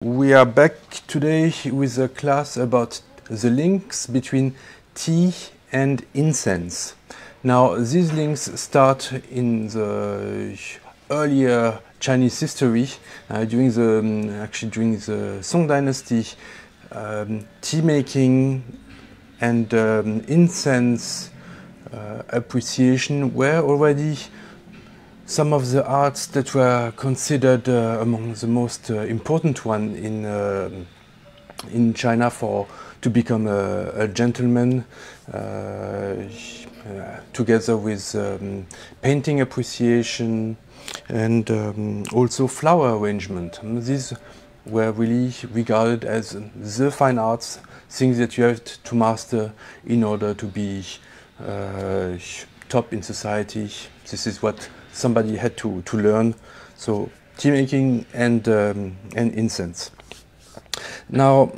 We are back today with a class about the links between tea and incense. Now, these links start in the earlier Chinese history, during the Song Dynasty. Tea making and incense appreciation were already some of the arts that were considered among the most important one in China to become a gentleman, together with painting appreciation and also flower arrangement. These were really regarded as the fine arts, things that you have to master in order to be top in society. This is what somebody had to learn. So tea making and incense. Now,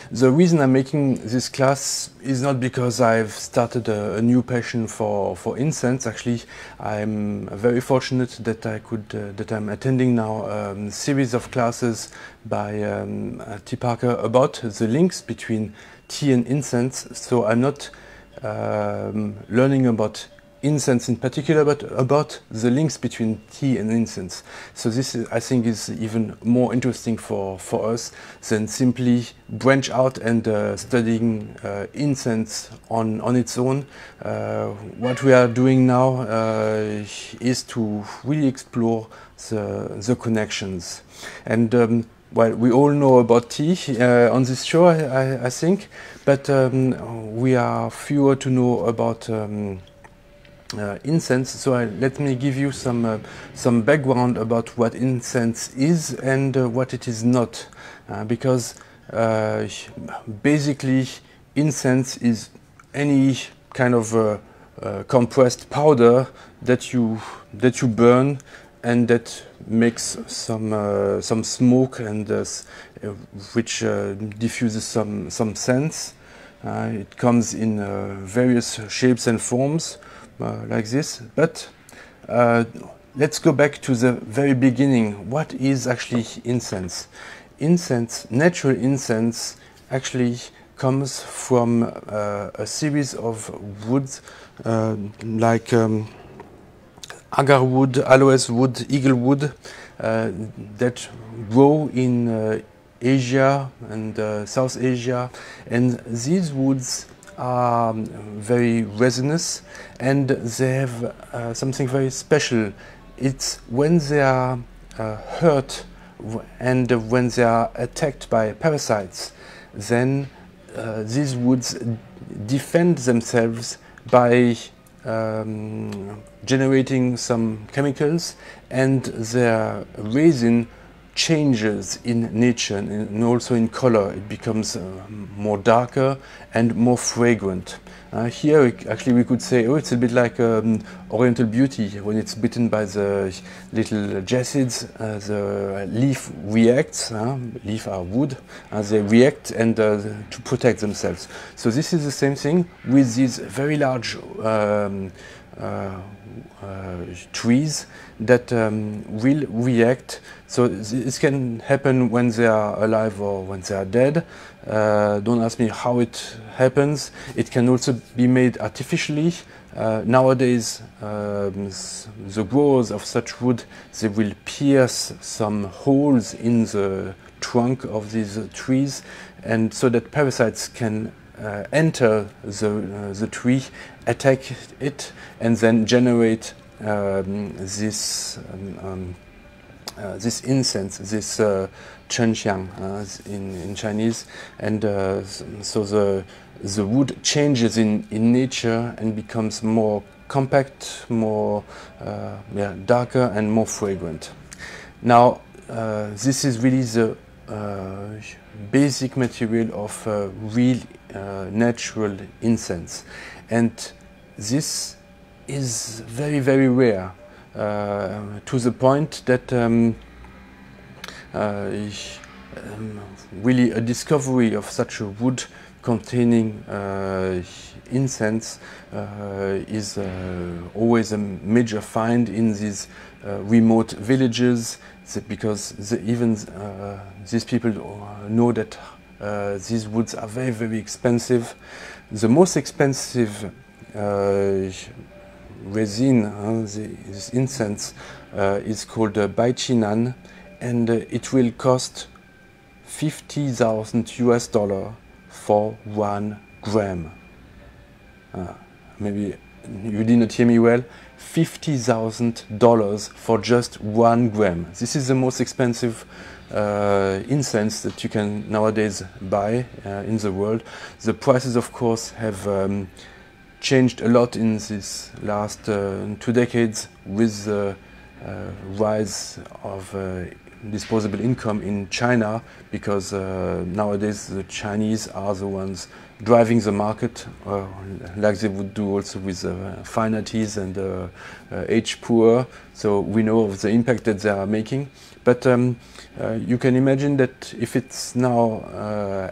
the reason I'm making this class is not because I've started a new passion for incense. Actually, I'm very fortunate that I'm attending now a series of classes by T. Parker about the links between tea and incense. So I'm not learning about incense in particular, but about the links between tea and incense. So this, I think, is even more interesting for us than simply branch out and studying incense on its own. What we are doing now is to really explore the connections. And well, we all know about tea on this show, I think, but we are fewer to know about incense. So let me give you some background about what incense is and what it is not, because basically incense is any kind of compressed powder that you burn and that makes some smoke and which diffuses some scents. It comes in various shapes and forms. Like this, but let's go back to the very beginning. What is actually incense? Incense, natural incense, actually comes from a series of woods like agar wood, aloes wood, eagle wood that grow in Asia and South Asia, and these woods are very resinous, and they have something very special. It's when they are hurt and when they are attacked by parasites, then these woods defend themselves by generating some chemicals, and their resin changes in nature and also in color. It becomes more darker and more fragrant. Here we could say, oh, it's a bit like Oriental beauty. When it's bitten by the little jassids, the leaf reacts. Leaf are wood, they react and to protect themselves. So this is the same thing with these very large trees that will react. So this can happen when they are alive or when they are dead. Don't ask me how it happens. It can also be made artificially. Nowadays, the growers of such wood, they will pierce some holes in the trunk of these trees, and so that parasites can enter the tree, attack it, and then generate this incense, this chenxiang in Chinese, and so the wood changes in nature and becomes more compact, more darker, and more fragrant. Now, this is really the basic material of real natural incense, and this is very, very rare, to the point that really a discovery of such a wood containing incense is always a major find in these remote villages, because even these people know that these woods are very, very expensive. The most expensive resin, this incense, is called Baichinan, and it will cost $50,000 for 1 gram. Maybe you did not hear me well. $50,000 for just 1 gram. This is the most expensive incense that you can nowadays buy in the world. The prices, of course, have changed a lot in this last 2 decades with the rise of disposable income in China, because nowadays the Chinese are the ones driving the market, like they would do also with fine artists and aged poor. So we know of the impact that they are making. But you can imagine that if it's now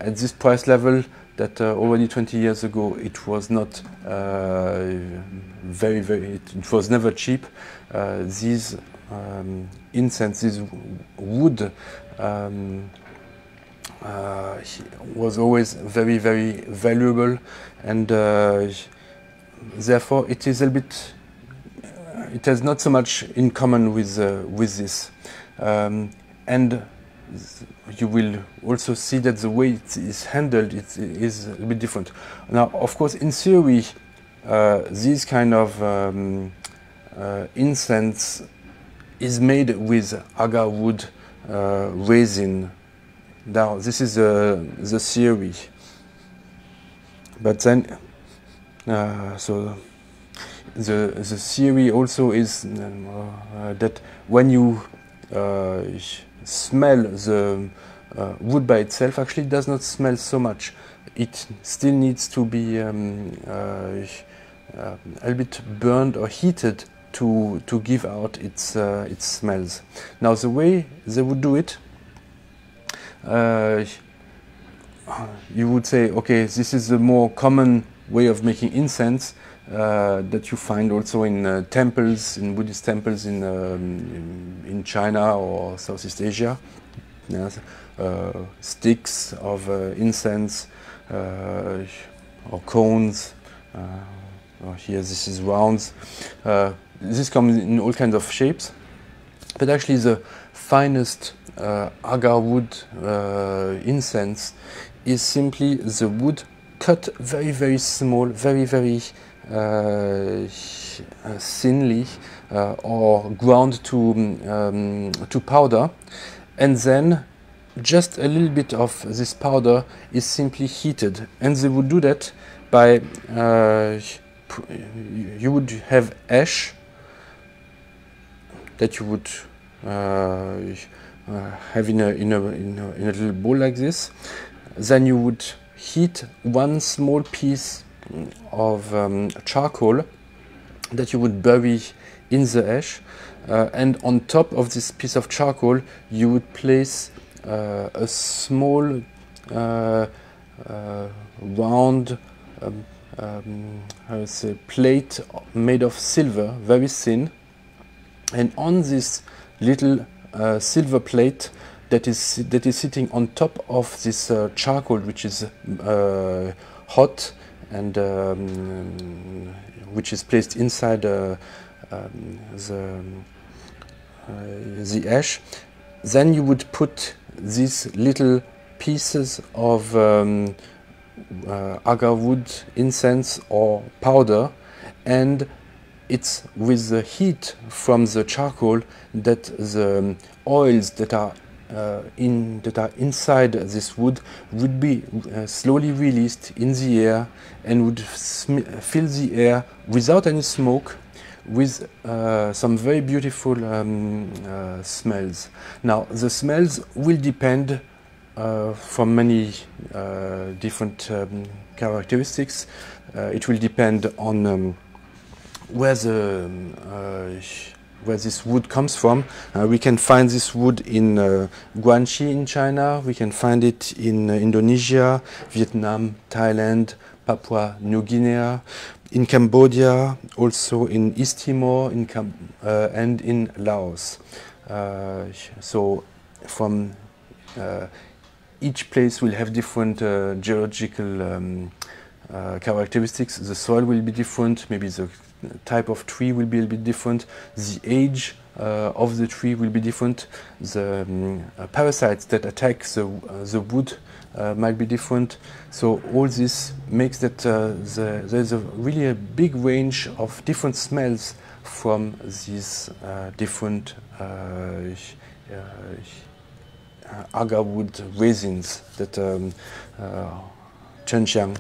at this price level, that already 20 years ago it was not it was never cheap. These incense, this wood, was always very, very valuable, and therefore it is a bit. It has not so much in common with this, and you will also see that the way it is handled is a bit different. Now, of course, in theory, this kind of incense is made with agar wood resin. Now, this is the theory. But then, so the theory also is that when you smell the wood by itself, actually it does not smell so much. It still needs to be a bit burned or heated to give out its smells. Now, the way they would do it, you would say, okay, this is the more common way of making incense that you find also in temples, in Buddhist temples in China or Southeast Asia. Yes, sticks of incense or cones. Here this is rounds. This comes in all kinds of shapes, but actually the finest agar wood incense is simply the wood cut very, very small, very, very thinly, or ground to powder, and then just a little bit of this powder is simply heated. And they would do that by you would have ash that you would have in a little bowl like this. Then you would heat one small piece of charcoal that you would bury in the ash, and on top of this piece of charcoal you would place a small round plate made of silver, very thin, and on this little silver plate that is sitting on top of this charcoal, which is hot and which is placed inside the ash. Then you would put these little pieces of agar wood incense or powder, and it's with the heat from the charcoal that the oils that are inside this wood would be slowly released in the air, and would fill the air without any smoke with some very beautiful smells. Now, the smells will depend from many different characteristics. It will depend on where the where this wood comes from. We can find this wood in Guangxi in China. We can find it in Indonesia, Vietnam, Thailand, Papua New Guinea, in Cambodia, also in East Timor, and in Laos. So from each place will have different geological characteristics. The soil will be different, maybe the type of tree will be a bit different, the age of the tree will be different, the parasites that attack the wood might be different. So all this makes that there's really a big range of different smells from these different agar wood resins that Zhenxiang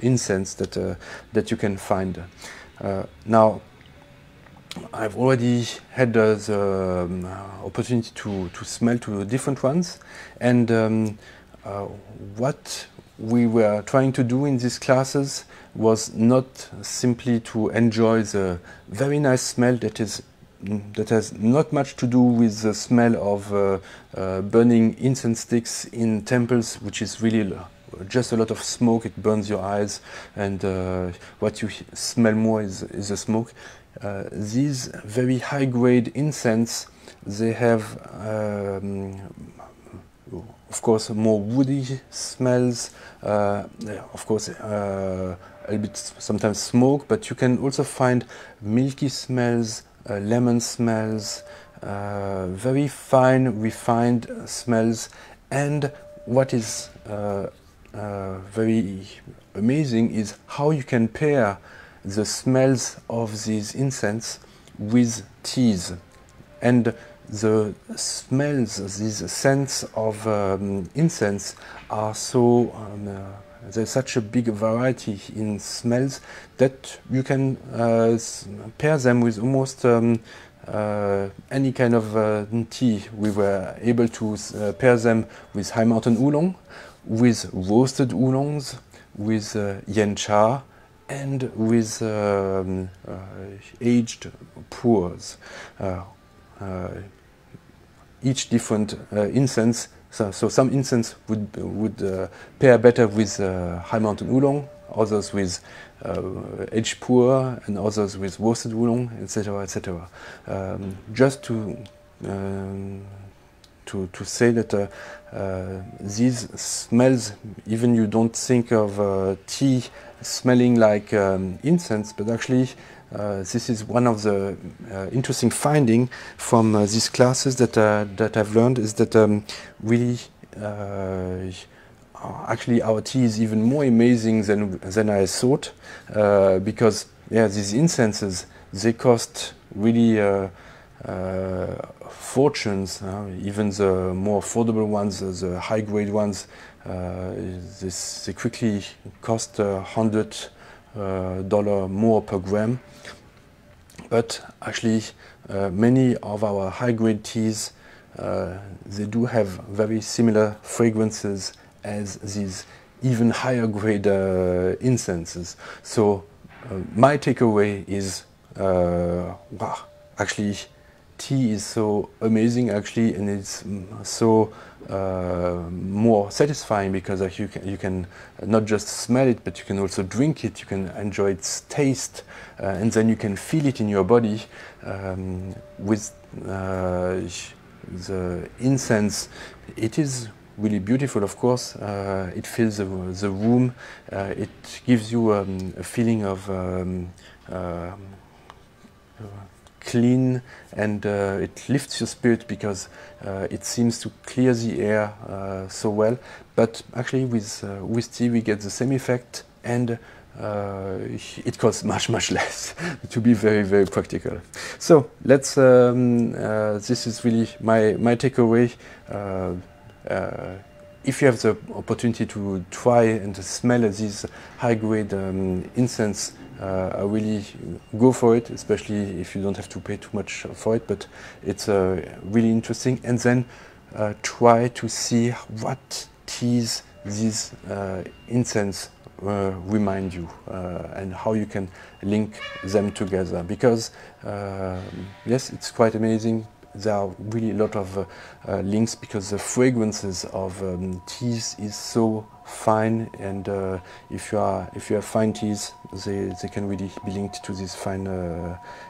incense that you can find. Now, I've already had the opportunity to smell to different ones, and what we were trying to do in these classes was not simply to enjoy the very nice smell that has not much to do with the smell of burning incense sticks in temples, which is really just a lot of smoke. It burns your eyes, and what you smell more is the smoke. These very high-grade incense, they have of course more woody smells, of course a bit sometimes smoke, but you can also find milky smells, lemon smells, very fine refined smells. And what is very amazing is how you can pair the smells of these incense with teas. And the smells, these scents of incense are so, there's such a big variety in smells that you can pair them with almost any kind of tea. We were able to pair them with High Mountain Oolong, with roasted oolongs, with yen cha, and with aged pu'ers. Each different incense, so some incense would pair better with High Mountain Oolong, others with aged pu'er, and others with roasted oolong, etc., etc. Just to say that these smells, even you don't think of tea smelling like incense, but actually this is one of the interesting findings from these classes that I've learned, is that really actually our tea is even more amazing than I thought, because yeah, these incenses, they cost really fortunes. Even the more affordable ones, the high-grade ones, they quickly cost $100 more per gram. But actually, many of our high-grade teas, they do have very similar fragrances as these even higher-grade incenses. So my takeaway is, wow, actually, tea is so amazing, actually, and it's so more satisfying, because you can not just smell it, but you can also drink it. You can enjoy its taste, and then you can feel it in your body. With the incense, it is really beautiful, of course. It fills the room. It gives you a feeling of clean, and it lifts your spirit, because it seems to clear the air so well. But actually with tea we get the same effect, and it costs much less, to be very practical. So let's this is really my takeaway. If you have the opportunity to try and to smell these high-grade incense, I really go for it, especially if you don't have to pay too much for it. But it's really interesting. And then try to see what teas these incense remind you and how you can link them together, because yes, it's quite amazing. There are really a lot of links, because the fragrances of teas is so fine, and if you have fine teas, they can really be linked to these fine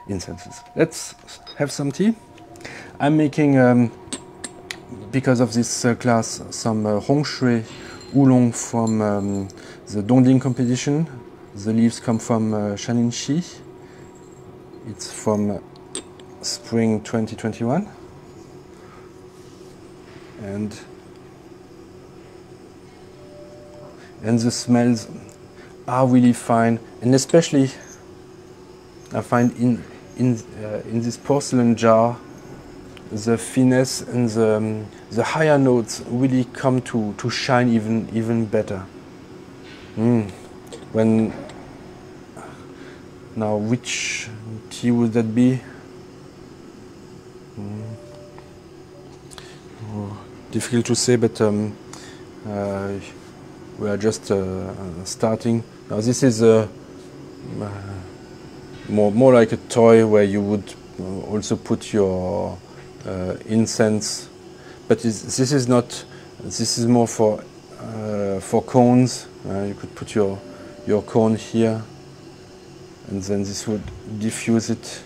incenses. Let's have some tea. I'm making because of this class some Hongshui Oolong from the Dongding competition. The leaves come from Shaninshi. It's from spring 2021, and the smells are really fine, and especially I find in this porcelain jar the finesse and the higher notes really come to shine even better. When now, which tea would that be? Oh, difficult to say, but we are just starting. Now this is more like a toy where you would also put your incense, but this is not. This is more for cones. You could put your cone here, and then this would diffuse it.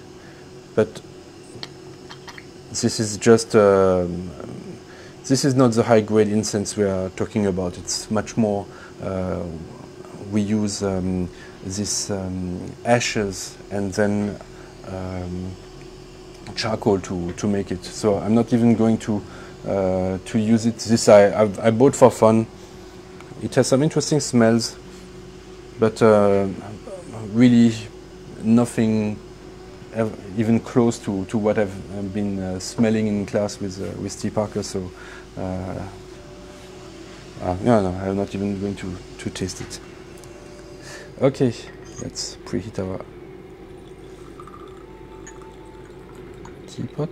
But this is just. This is not the high-grade incense we are talking about. It's much more. We use this ashes and then charcoal to make it. So I'm not even going to use it. This I bought for fun. It has some interesting smells, but really nothing even close to what I've been smelling in class with T. Parker. So no, I'm not even going to taste it. Okay, let's preheat our teapot.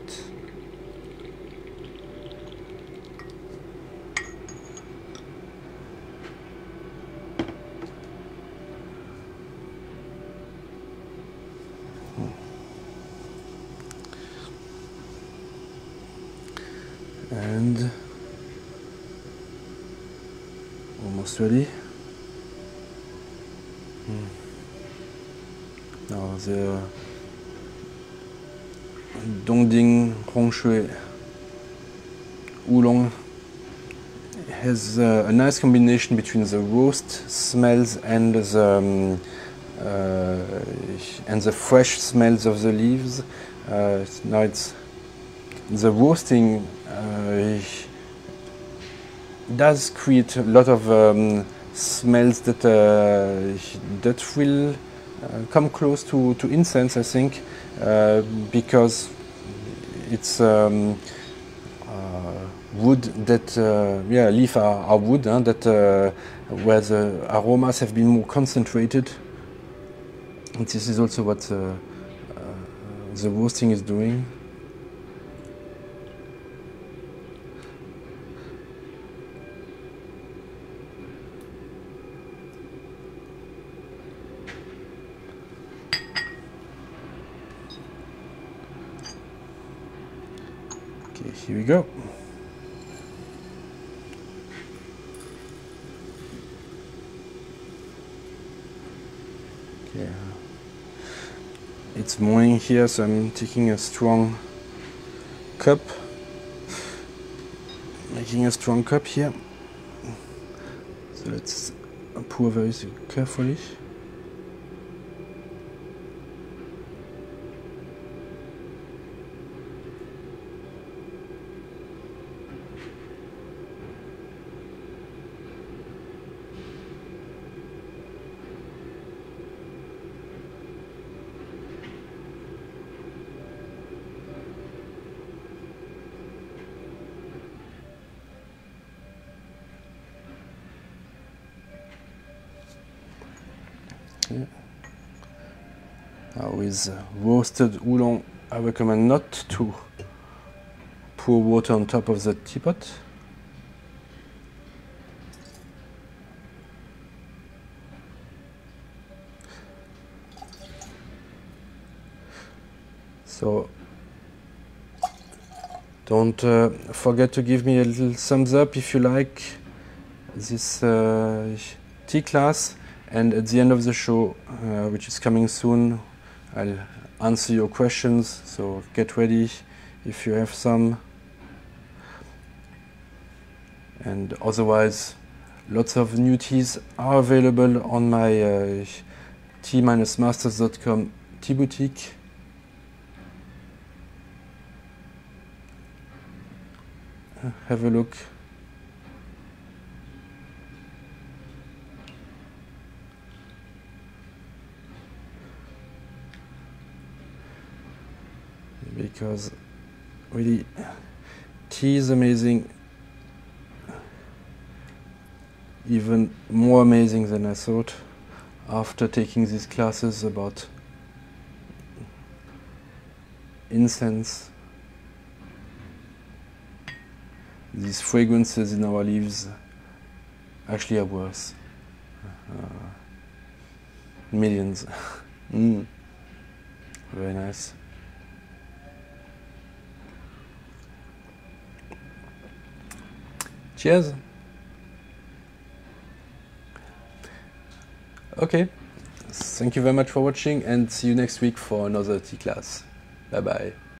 And almost ready. Now the Dongding Hongshui Oolong has a nice combination between the roast smells and the fresh smells of the leaves. Now it's the roasting does create a lot of smells that will come close to incense, I think, because it's wood that leaf are wood that where the aromas have been more concentrated. And this is also what the roasting is doing. Okay, here we go. Okay. It's morning here, so I'm taking a strong cup. Making a strong cup here. So let's pour very carefully. Yeah. With roasted oolong, I recommend not to pour water on top of the teapot. So don't forget to give me a little thumbs up if you like this tea class, and at the end of the show, which is coming soon, I'll answer your questions, so get ready if you have some. And otherwise, lots of new teas are available on my tea-masters.com tea boutique. Have a look. Because really, tea is amazing, even more amazing than I thought after taking these classes about incense. These fragrances in our leaves actually are worth millions. Very nice. Cheers. Okay, thank you very much for watching, and see you next week for another tea class. Bye bye.